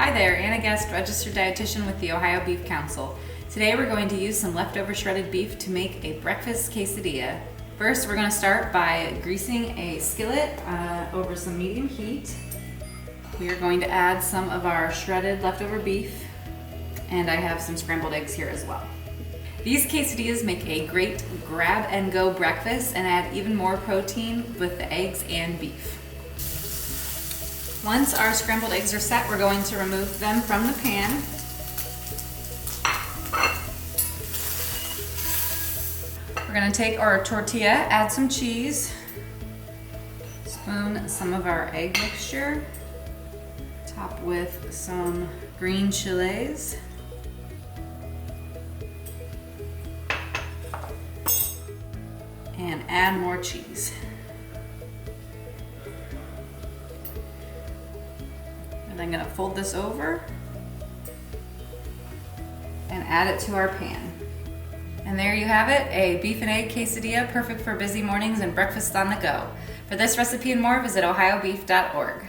Hi there, Anna Guest, registered dietitian with the Ohio Beef Council. Today we're going to use some leftover shredded beef to make a breakfast quesadilla. First, we're going to start by greasing a skillet over some medium heat. We are going to add some of our shredded leftover beef, and I have some scrambled eggs here as well. These quesadillas make a great grab and go breakfast and add even more protein with the eggs and beef. Once our scrambled eggs are set, we're going to remove them from the pan. We're going to take our tortilla, add some cheese, spoon some of our egg mixture, top with some green chilies, and add more cheese. And I'm gonna fold this over and add it to our pan. And there you have it, a beef and egg quesadilla, perfect for busy mornings and breakfast on the go. For this recipe and more, visit ohiobeef.org.